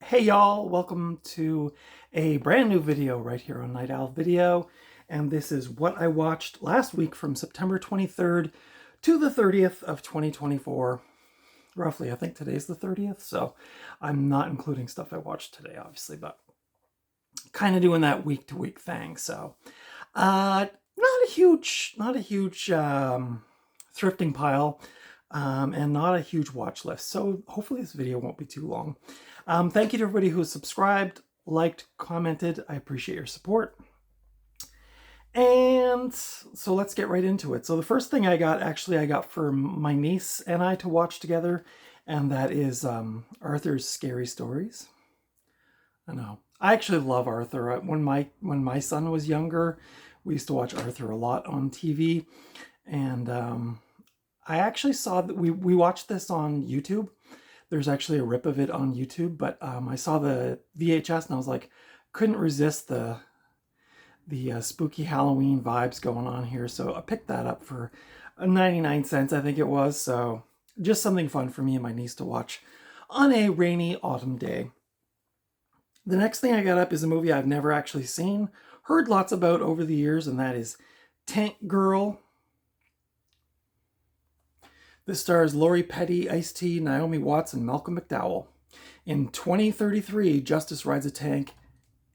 Hey y'all, welcome to a brand new video right here on Night Owl Video. And this is what I watched last week from September 23rd to the 30th of 2024. Roughly, I think today's the 30th, so I'm not including stuff I watched today, obviously, but kind of doing that week to week thing. So, not a huge thrifting pile. And not a huge watch list. So hopefully this video won't be too long. Thank you to everybody who has subscribed, liked, commented. I appreciate your support. And so let's get right into it. So the first thing I got for my niece and I to watch together, and that is Arthur's Scary Stories. I know. I actually love Arthur. When my son was younger, we used to watch Arthur a lot on TV, and I actually saw that we watched this on YouTube. There's actually a rip of it on YouTube, but I saw the VHS and I was like, couldn't resist the spooky Halloween vibes going on here. So I picked that up for 99 cents, I think it was. So just something fun for me and my niece to watch on a rainy autumn day. The next thing I got up is a movie I've never actually seen, heard lots about over the years, and that is Tank Girl. This stars Lori Petty, Ice-T, Naomi Watts, and Malcolm McDowell. In 2033, Justice rides a tank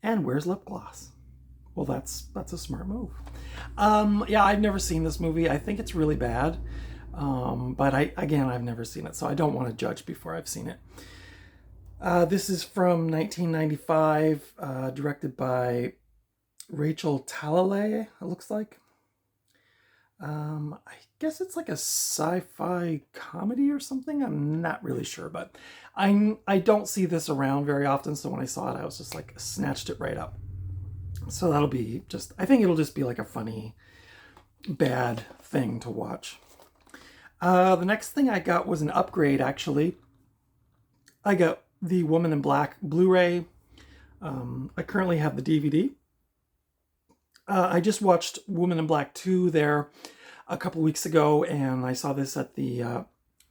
and wears lip gloss. Well, that's a smart move. Yeah, I've never seen this movie. I think it's really bad. But I've never seen it, so I don't want to judge before I've seen it. This is from 1995, directed by Rachel Talalay, it looks like. I guess it's like a sci-fi comedy or something. I'm not really sure, but I don't see this around very often. So when I saw it, I was just like snatched it right up. So that'll be I think it'll just be like a funny, bad thing to watch. The next thing I got was an upgrade, actually. I got the Woman in Black Blu-ray. I currently have the DVD. I just watched Woman in Black 2 there a couple weeks ago, and I saw this at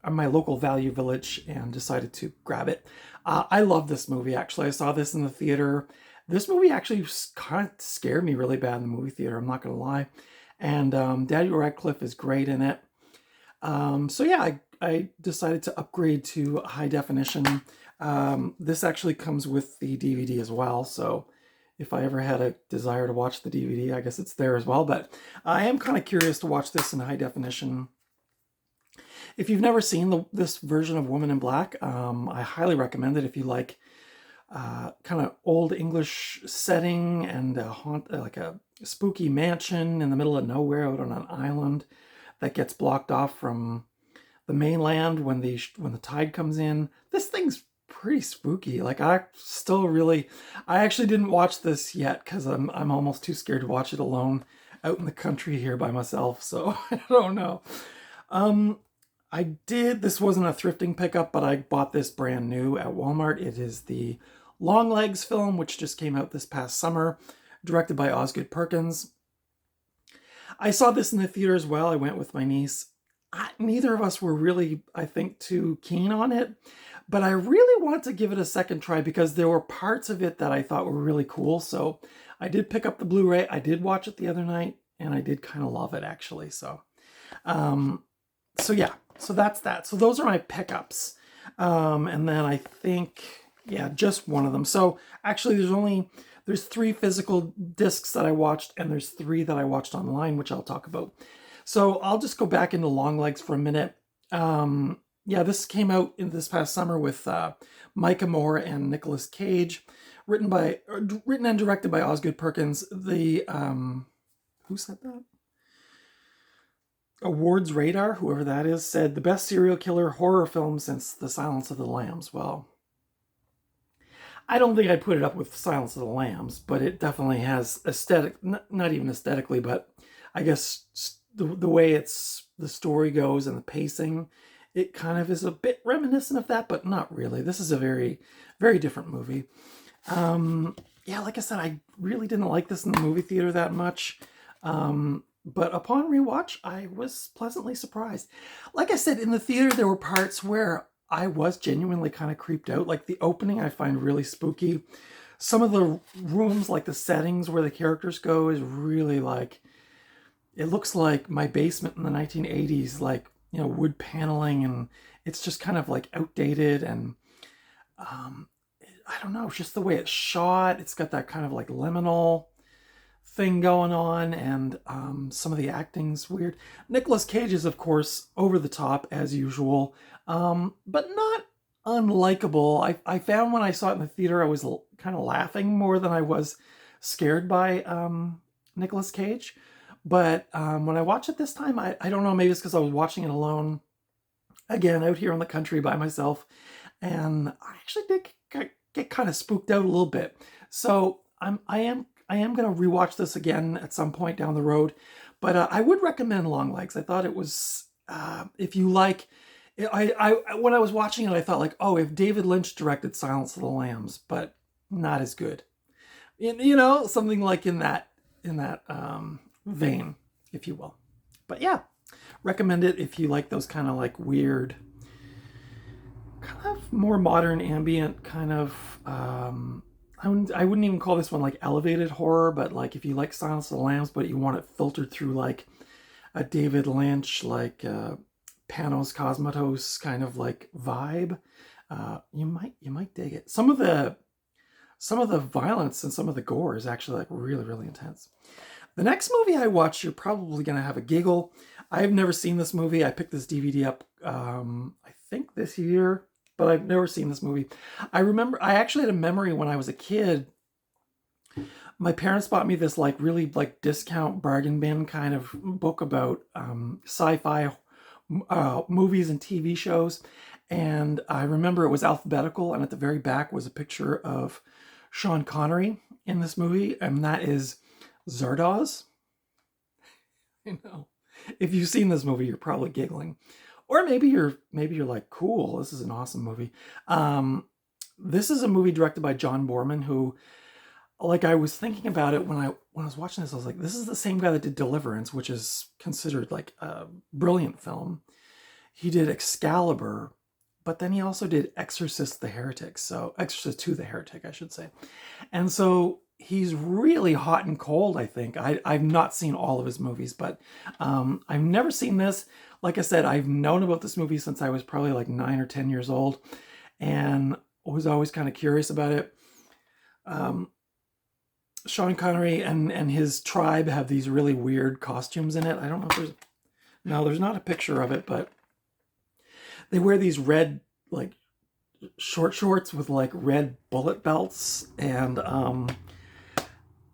my local Value Village and decided to grab it. I love this movie, actually. I saw this in the theater. This movie actually kind of scared me really bad in the movie theater, I'm not going to lie. And Daniel Radcliffe is great in it. So yeah, I decided to upgrade to high definition. This actually comes with the DVD as well, so if I ever had a desire to watch the DVD, I guess it's there as well. But I am kind of curious to watch this in high definition. If you've never seen this version of Woman in Black, I highly recommend it if you like kind of old English setting and like a spooky mansion in the middle of nowhere out on an island that gets blocked off from the mainland when the tide comes in. This thing's pretty spooky. Like I actually didn't watch this yet because I'm almost too scared to watch it alone out in the country here by myself. So I don't know. This wasn't a thrifting pickup, but I bought this brand new at Walmart. It is the Long Legs film, which just came out this past summer, directed by Osgood Perkins. I saw this in the theater as well. I went with my niece. Neither of us were really, I think, too keen on it, but I really wanted to give it a second try because there were parts of it that I thought were really cool. So I did pick up the Blu-ray. I did watch it the other night, and I did kind of love it, actually. So, yeah, so that's that. So those are my pickups. And then I think, yeah, just one of them. So actually there's 3 physical discs that I watched, and there's 3 that I watched online, which I'll talk about. So I'll just go back into Long Legs for a minute. Yeah, this came out in this past summer with Micah Moore and Nicolas Cage, written and directed by Osgood Perkins. Who said that? Awards Radar, whoever that is, said the best serial killer horror film since The Silence of the Lambs. Well, I don't think I'd put it up with Silence of the Lambs, but it definitely has not even aesthetically, but I guess the way the story goes and the pacing, it kind of is a bit reminiscent of that, but not really. This is a very, very different movie. Yeah, like I said, I really didn't like this in the movie theater that much. But upon rewatch, I was pleasantly surprised. Like I said, in the theater, there were parts where I was genuinely kind of creeped out. Like the opening I find really spooky. Some of the rooms, like the settings where the characters go, is really like, it looks like my basement in the 1980s, like, you know, wood paneling, and it's just kind of like outdated. And um, I don't know, just the way it's shot. It's got that kind of like liminal thing going on, and some of the acting's weird. Nicolas Cage is, of course, over the top as usual, but not unlikable. I found when I saw it in the theater, I was kind of laughing more than I was scared by Nicolas Cage. But when I watched it this time, I don't know, maybe it's because I was watching it alone, again, out here in the country by myself, and I actually did get kind of spooked out a little bit. So I am going to rewatch this again at some point down the road, but I would recommend Longlegs. I thought it was, if you like, when I was watching it, I thought like, oh, if David Lynch directed Silence of the Lambs, but not as good, you know, something like in that vein, if you will. But yeah, recommend it if you like those kind of like weird, kind of more modern ambient kind of. I wouldn't even call this one like elevated horror, but like if you like Silence of the Lambs, but you want it filtered through like a David Lynch, like Panos Cosmatos kind of like vibe, you might dig it. Some of the violence and some of the gore is actually like really, really intense. The next movie I watched, you're probably gonna have a giggle. I've never seen this movie. I picked this DVD up, I think this year, but I've never seen this movie. I remember I actually had a memory when I was a kid. My parents bought me this like really like discount bargain bin kind of book about sci-fi movies and TV shows. And I remember it was alphabetical, and at the very back was a picture of Sean Connery in this movie, and that is Zardoz. You know, if you've seen this movie, you're probably giggling. Or maybe you're like, cool, this is an awesome movie. This is a movie directed by John Boorman, who, like, I was thinking about it when I was watching this, I was like, this is the same guy that did Deliverance, which is considered like a brilliant film. He did Excalibur, but then he also did Exorcist the Heretic. So Exorcist 2 the Heretic, I should say. And so he's really hot and cold, I think. I've not seen all of his movies, but I've never seen this. Like I said, I've known about this movie since I was probably like 9 or 10 years old, and was always kind of curious about it. Sean Connery and his tribe have these really weird costumes in it. I don't know if there's not a picture of it, but they wear these red like short shorts with like red bullet belts. And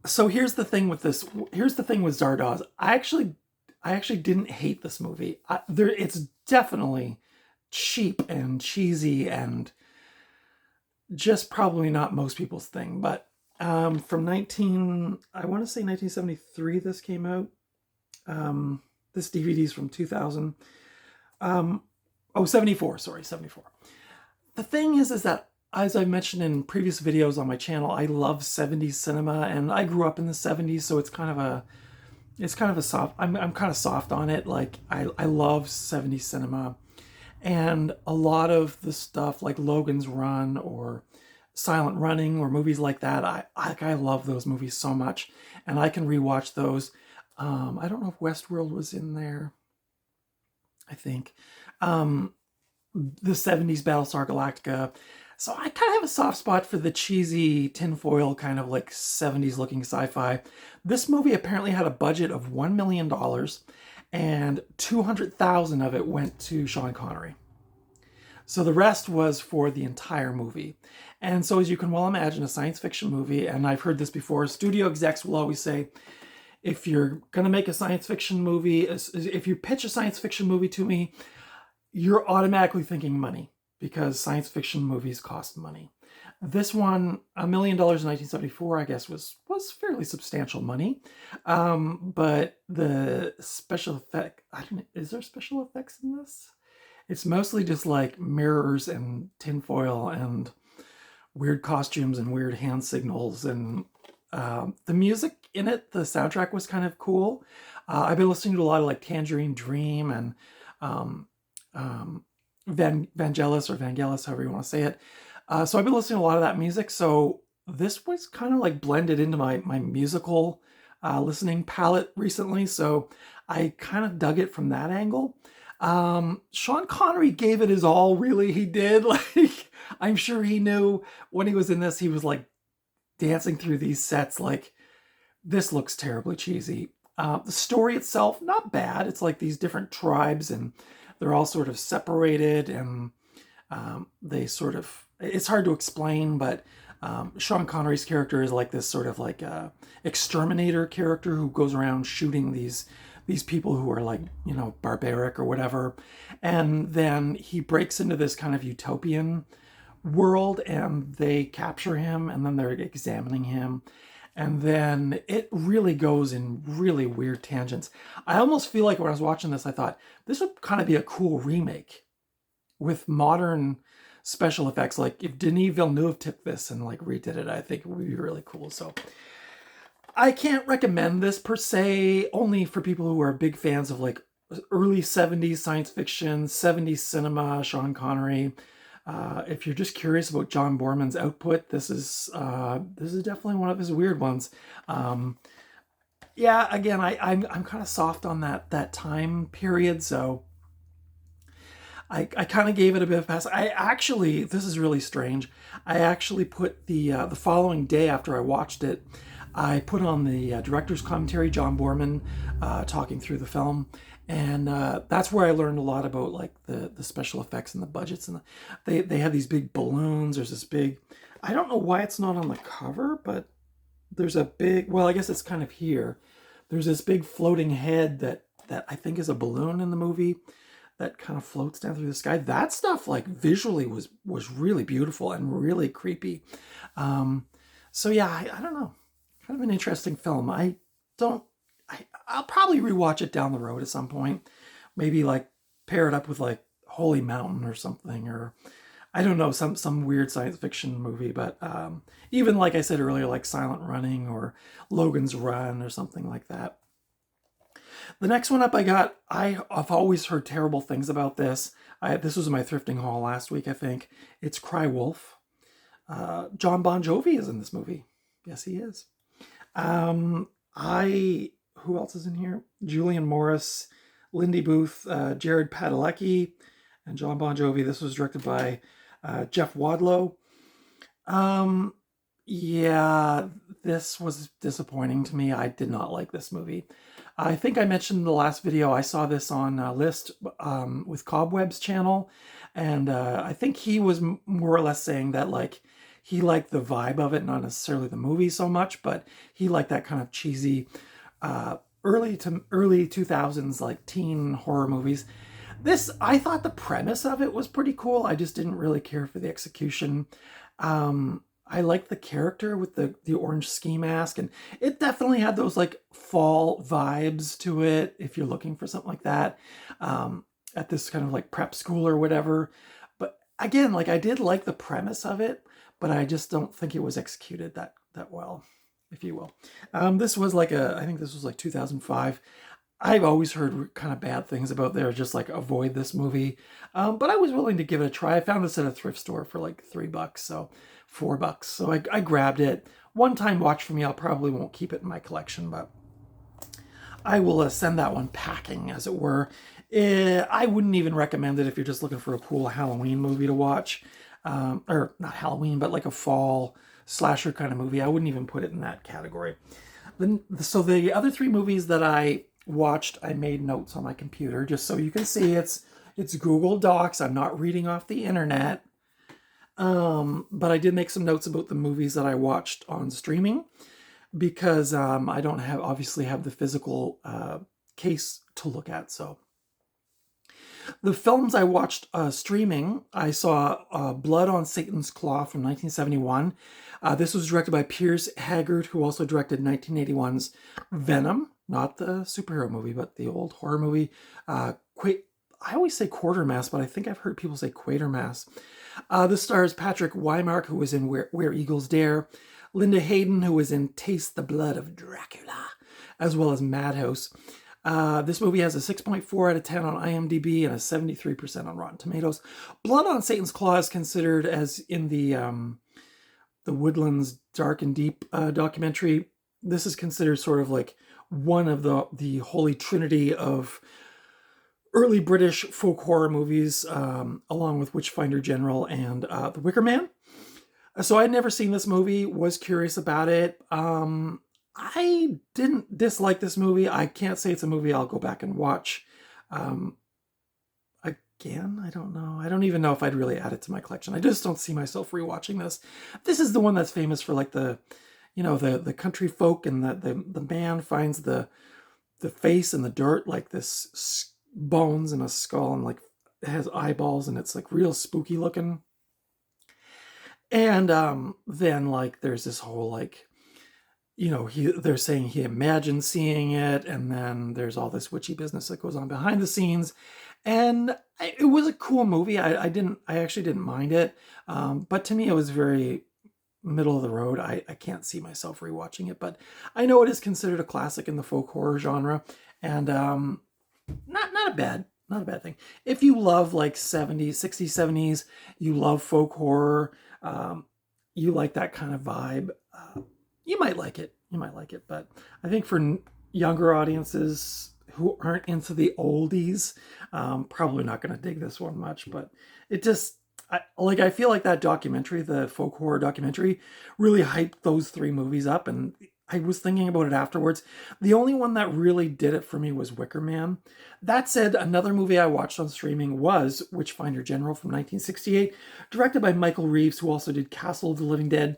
so here's the thing with this. Here's the thing with Zardoz. I actually didn't hate this movie. It's definitely cheap and cheesy and just probably not most people's thing. But I want to say 1973 this came out. This DVD's from 2000. 74, sorry, 74. The thing is that, as I mentioned in previous videos on my channel, I love 70s cinema, and I grew up in the 70s, so it's kind of a soft, I'm kind of soft on it. Like, I love 70s cinema, and a lot of the stuff like Logan's Run or Silent Running or movies like that, I love those movies so much, and I can rewatch those. I don't know if Westworld was in there. I think the 70s Battlestar Galactica. So I kind of have a soft spot for the cheesy tinfoil kind of like 70s looking sci-fi. This movie apparently had a budget of $1 million, and 200,000 of it went to Sean Connery. So the rest was for the entire movie. And so, as you can well imagine, a science fiction movie, and I've heard this before, studio execs will always say, if you're going to make a science fiction movie, if you pitch a science fiction movie to me, you're automatically thinking money, because science fiction movies cost money. This one, $1 million in 1974, I guess, was fairly substantial money. But the special effect, is there special effects in this? It's mostly just like mirrors and tinfoil and weird costumes and weird hand signals. And the music in it, the soundtrack was kind of cool. I've been listening to a lot of like Tangerine Dream and Vangelis or Vangelis, however you want to say it. So I've been listening to a lot of that music. So this was kind of like blended into my musical listening palette recently. So I kind of dug it from that angle. Sean Connery gave it his all, really. He did. Like, I'm sure he knew when he was in this, he was like dancing through these sets like, this looks terribly cheesy. The story itself, not bad. It's like these different tribes and they're all sort of separated and they sort of, it's hard to explain, but Sean Connery's character is like this sort of like exterminator character who goes around shooting these people who are like, you know, barbaric or whatever. And then he breaks into this kind of utopian world and they capture him and then they're examining him. And then it really goes in really weird tangents. I almost feel like when I was watching this, I thought this would kind of be a cool remake with modern special effects. Like if Denis Villeneuve took this and like redid it, I think it would be really cool. So I can't recommend this per se, only for people who are big fans of like early 70s science fiction, 70s cinema, Sean Connery. If you're just curious about John Boorman's output, this is definitely one of his weird ones. Yeah, again, I'm kind of soft on that time period, so I kind of gave it a bit of a pass. I actually, this is really strange. I actually put the following day after I watched it, I put on the director's commentary, John Boorman talking through the film. And that's where I learned a lot about like the special effects and the budgets. And they have these big balloons. There's this big, I don't know why it's not on the cover, but there's a big, well, I guess it's kind of here. There's this big floating head that I think is a balloon in the movie that kind of floats down through the sky. That stuff like visually was really beautiful and really creepy. So yeah, I don't know. Kind of an interesting film. I'll probably rewatch it down the road at some point. Maybe like pair it up with like Holy Mountain or something, or I don't know, some weird science fiction movie. But even like I said earlier, like Silent Running or Logan's Run or something like that. The next one up I've always heard terrible things about this. This was my thrifting haul last week, I think. It's Cry Wolf. John Bon Jovi is in this movie. Yes, he is. Who else is in here? Julian Morris, Lindy Booth, Jared Padalecki, and John Bon Jovi. This was directed by Jeff Wadlow. Yeah, this was disappointing to me. I did not like this movie. I think I mentioned in the last video, I saw this on List with Cobweb's channel, and I think he was more or less saying that like he liked the vibe of it, not necessarily the movie so much, but he liked that kind of cheesy early 2000s like teen horror movies. This, I thought the premise of it was pretty cool. I just didn't really care for the execution. I liked the character with the orange ski mask, and it definitely had those like fall vibes to it if you're looking for something like that at this kind of like prep school or whatever. But again, like I did like the premise of it, but I just don't think it was executed that well, if you will. This was like I think this was like 2005. I've always heard kind of bad things about there, just like avoid this movie. But I was willing to give it a try. I found this at a thrift store for like $3, so $4. So I grabbed it. One time watch for me. I probably won't keep it in my collection, but I will send that one packing, as it were. I wouldn't even recommend it if you're just looking for a cool Halloween movie to watch. Or not Halloween, but like a fall slasher kind of movie. I wouldn't even put it in that category. So the other three movies that I watched, I made notes on my computer just so you can see it's Google Docs. I'm not reading off the internet. But I did make some notes about the movies that I watched on streaming because I don't obviously have the physical case to look at. So the films I watched streaming, I saw Blood on Satan's Claw from 1971. This was directed by Piers Haggard, who also directed 1981's Venom, not the superhero movie, but the old horror movie. I always say Quatermass, but I think I've heard people say Quatermass. This stars Patrick Wymark, who was in Where Eagles Dare, Linda Hayden, who was in Taste the Blood of Dracula, as well as Madhouse. This movie has a 6.4 out of 10 on IMDb and a 73% on Rotten Tomatoes. Blood on Satan's Claw is considered, as in the Woodlands Dark and Deep documentary, this is considered sort of like one of the holy trinity of early British folk horror movies, along with Witchfinder General and The Wicker Man. So I'd never seen this movie, was curious about it. I didn't dislike this movie. I can't say it's a movie I'll go back and watch. Again, I don't know. I don't even know if I'd really add it to my collection. I just don't see myself rewatching this. This is the one that's famous for like the country folk, and the man finds the face in the dirt, like this bones and a skull, and like it has eyeballs, and it's like real spooky looking. And then like there's this whole like, they're saying he imagined seeing it, and then there's all this witchy business that goes on behind the scenes. And it was a cool movie. I actually didn't mind it. But to me, it was very middle of the road. I can't see myself rewatching it, but I know it is considered a classic in the folk horror genre, and not a bad thing. If you love like 70s, 60s, 70s, you love folk horror, you like that kind of vibe, you might like it. But I think for younger audiences who aren't into the oldies, probably not going to dig this one much. But it just, I feel like that documentary, the folk horror documentary, really hyped those three movies up, and I was thinking about it afterwards. The only one that really did it for me was Wicker Man. That said, another movie I watched on streaming was Witchfinder General from 1968, directed by Michael Reeves, who also did Castle of the Living Dead.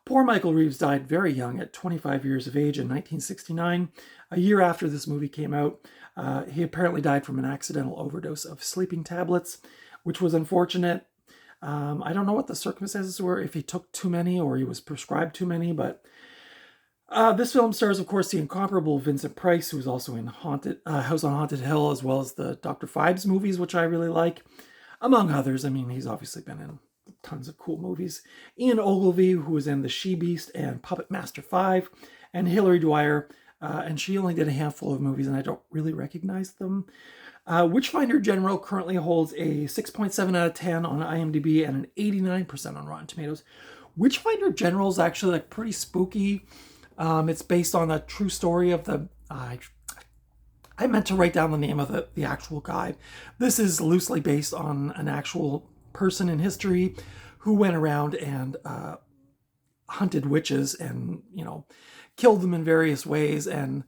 Poor Michael Reeves died very young at 25 years of age in 1969. A year after this movie came out, he apparently died from an accidental overdose of sleeping tablets, which was unfortunate. I don't know what the circumstances were, if he took too many or he was prescribed too many, but this film stars, of course, the incomparable Vincent Price, who was also in House on Haunted Hill, as well as the Dr. Phibes movies, which I really like, among others. I mean, he's obviously been in tons of cool movies. Ian Ogilvy, who was in The She-Beast and Puppet Master 5, and Hilary Dwyer, and she only did a handful of movies, and I don't really recognize them. Witchfinder General currently holds a 6.7 out of 10 on IMDb and an 89% on Rotten Tomatoes. Witchfinder General is actually like pretty spooky. It's based on a true story of the... I meant to write down the name of the actual guy. This is loosely based on an actual person in history who went around and hunted witches and, killed them in various ways. And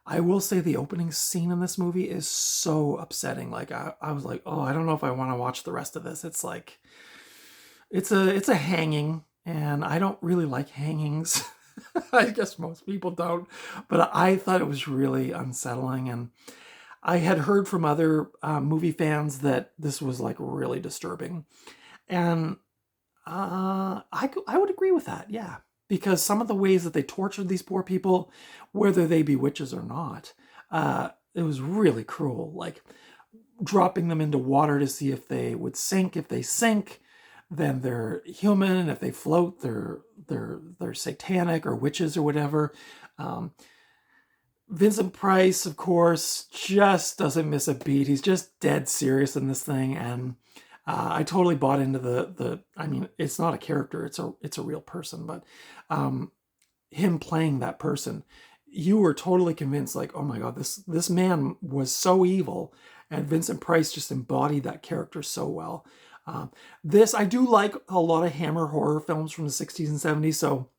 I will say the opening scene in this movie is so upsetting. Like I was like, oh, I don't know if I want to watch the rest of this. It's like, it's a hanging, and I don't really like hangings. I guess most people don't, but I thought it was really unsettling. And I had heard from other movie fans that this was like really disturbing. And I would agree with that. Yeah. Because some of the ways that they tortured these poor people, whether they be witches or not, it was really cruel. Like dropping them into water to see if they would sink. If they sink, then they're human, and if they float, they're satanic or witches or whatever. Vincent Price, of course, just doesn't miss a beat. He's just dead serious in this thing, and I totally bought into the. I mean, it's not a character; it's a real person, but him playing that person, you were totally convinced, like, oh my god, this man was so evil, and Vincent Price just embodied that character so well. I do like a lot of Hammer horror films from the 60s and 70s, so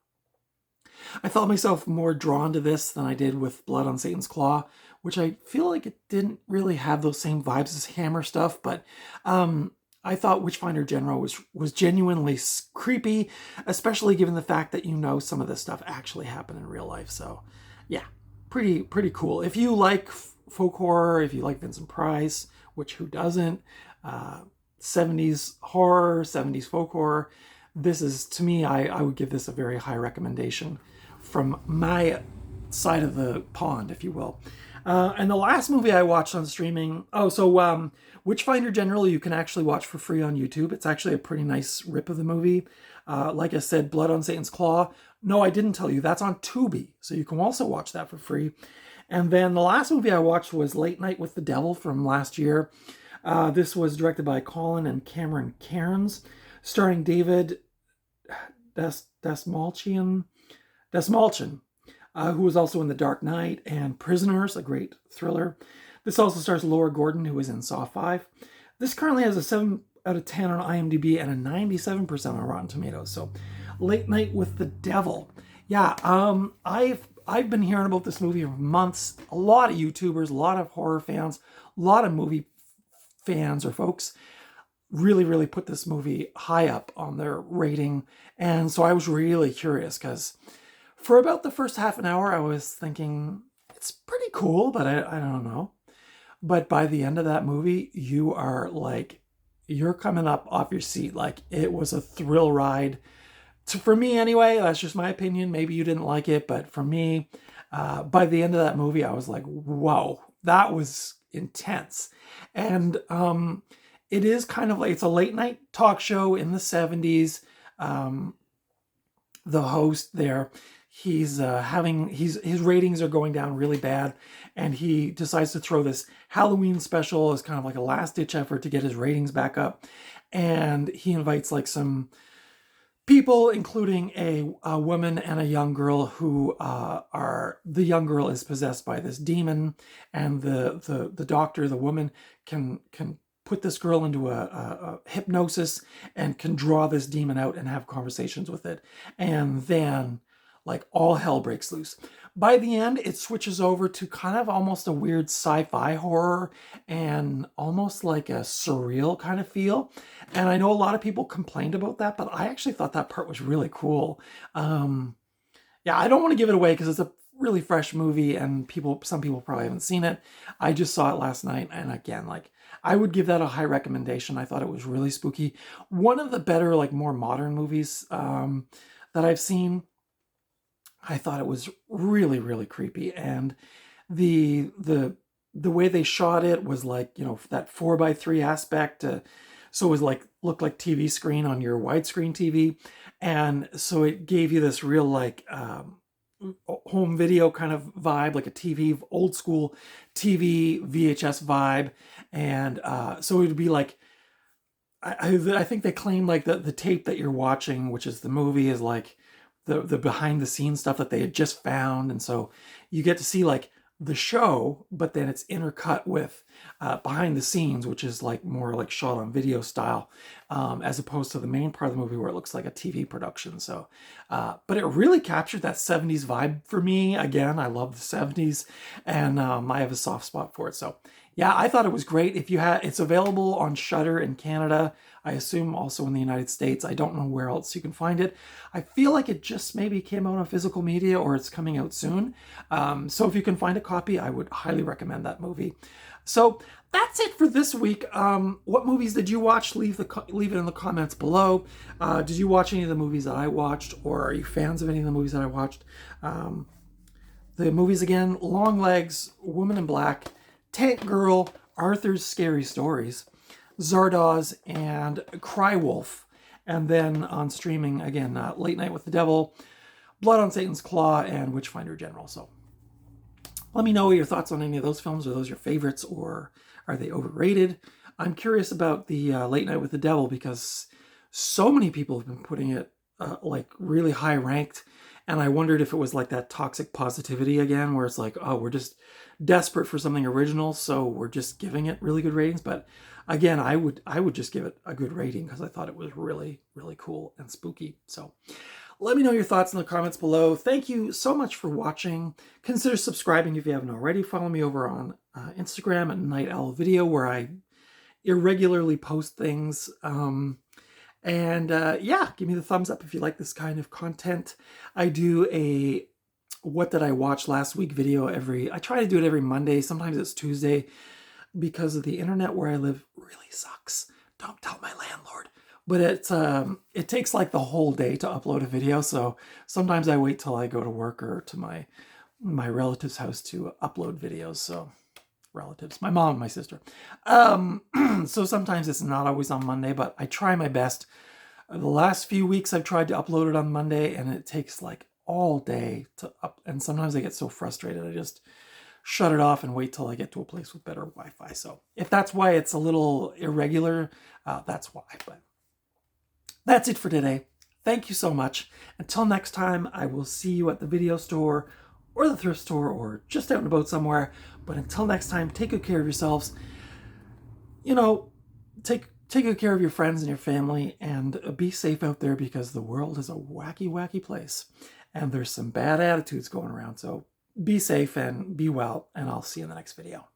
I felt myself more drawn to this than I did with Blood on Satan's Claw, which I feel like it didn't really have those same vibes as Hammer stuff, but I thought Witchfinder General was genuinely creepy, especially given the fact that some of this stuff actually happened in real life. So yeah, pretty cool. If you like folk horror, if you like Vincent Price, which who doesn't, 70s horror, 70s folk horror, this is, to me, I would give this a very high recommendation from my side of the pond, if you will. And the last movie I watched on streaming, Witchfinder General, you can actually watch for free on YouTube. It's actually a pretty nice rip of the movie. Like I said, Blood on Satan's Claw, no, I didn't tell you, that's on Tubi, so you can also watch that for free. And then the last movie I watched was Late Night with the Devil from last year. This was directed by Colin and Cameron Cairns, starring David Desmalchian, who was also in The Dark Knight and Prisoners, a great thriller. This also stars Laura Gordon, who was in Saw 5. This currently has a 7 out of 10 on IMDb and a 97% on Rotten Tomatoes. So, Late Night with the Devil. Yeah, I've been hearing about this movie for months. A lot of YouTubers, a lot of horror fans, a lot of movie fans or folks really, really put this movie high up on their rating. And so I was really curious because for about the first half an hour, I was thinking, it's pretty cool, but I don't know. But by the end of that movie, you are like, you're coming up off your seat. Like, it was a thrill ride. For me anyway, that's just my opinion. Maybe you didn't like it, but for me, by the end of that movie, I was like, whoa, that was intense. And it is kind of like, it's a late night talk show in the 70s. The host there, his ratings are going down really bad, and he decides to throw this Halloween special as kind of like a last ditch effort to get his ratings back up. And he invites like some people, including a woman and a young girl who the young girl is possessed by this demon, and the doctor, the woman, can put this girl into a hypnosis and can draw this demon out and have conversations with it. And then like all hell breaks loose. By the end, it switches over to kind of almost a weird sci-fi horror and almost like a surreal kind of feel. And I know a lot of people complained about that, but I actually thought that part was really cool. Yeah, I don't want to give it away because it's a really fresh movie and some people probably haven't seen it. I just saw it last night, and again, like, I would give that a high recommendation. I thought it was really spooky. One of the better, like, more modern movies that I've seen. I thought it was really, really creepy, and the way they shot it was like, you know, that 4:3 aspect. So it was like, looked like TV screen on your widescreen TV, and so it gave you this real like home video kind of vibe, like a TV, old school TV VHS vibe. And so it would be like, I think they claim like the tape that you're watching, which is the movie, is like the behind the scenes stuff that they had just found. And so you get to see like the show, but then it's intercut with behind the scenes, which is like more like shot on video style, as opposed to the main part of the movie where it looks like a TV production. So, but it really captured that 70s vibe for me. Again, I love the 70s, and I have a soft spot for it. So yeah, I thought it was great. It's available on Shudder in Canada. I assume also in the United States. I don't know where else you can find it. I feel like it just maybe came out on physical media, or it's coming out soon. So if you can find a copy, I would highly recommend that movie. So that's it for this week. What movies did you watch? Leave it in the comments below. Did you watch any of the movies that I watched, or are you fans of any of the movies that I watched? The movies again: Longlegs, Woman in Black, Tank Girl, Arthur's Scary Stories, Zardoz, and Cry Wolf. And then on streaming, again, Late Night with the Devil, Blood on Satan's Claw, and Witchfinder General. So let me know your thoughts on any of those films. Are those your favorites, or are they overrated? I'm curious about the Late Night with the Devil because so many people have been putting it like really high ranked. And I wondered if it was like that toxic positivity again, where it's like, oh, we're just desperate for something original, so we're just giving it really good ratings. But again, I would just give it a good rating because I thought it was really, really cool and spooky. So let me know your thoughts in the comments below. Thank you so much for watching. Consider subscribing if you haven't already. Follow me over on Instagram at Night Owl Video, where I irregularly post things. Yeah, give me the thumbs up if you like this kind of content. I do a what did I watch last week video I try to do it every Monday. Sometimes it's Tuesday because of the internet where I live really sucks. Don't tell my landlord. But it takes like the whole day to upload a video. So sometimes I wait till I go to work or to my relative's house to upload videos. So relatives, my mom and my sister. So sometimes it's not always on Monday, but I try my best. The last few weeks I've tried to upload it on Monday, and it takes like all day to up. And sometimes I get so frustrated, I just shut it off and wait till I get to a place with better Wi-Fi. So if that's why it's a little irregular, that's why. But that's it for today. Thank you so much. Until next time, I will see you at the video store or the thrift store or just out and about somewhere. But until next time, take good care of yourselves. You know, take good care of your friends and your family, and be safe out there, because the world is a wacky, wacky place. And there's some bad attitudes going around. So be safe and be well, and I'll see you in the next video.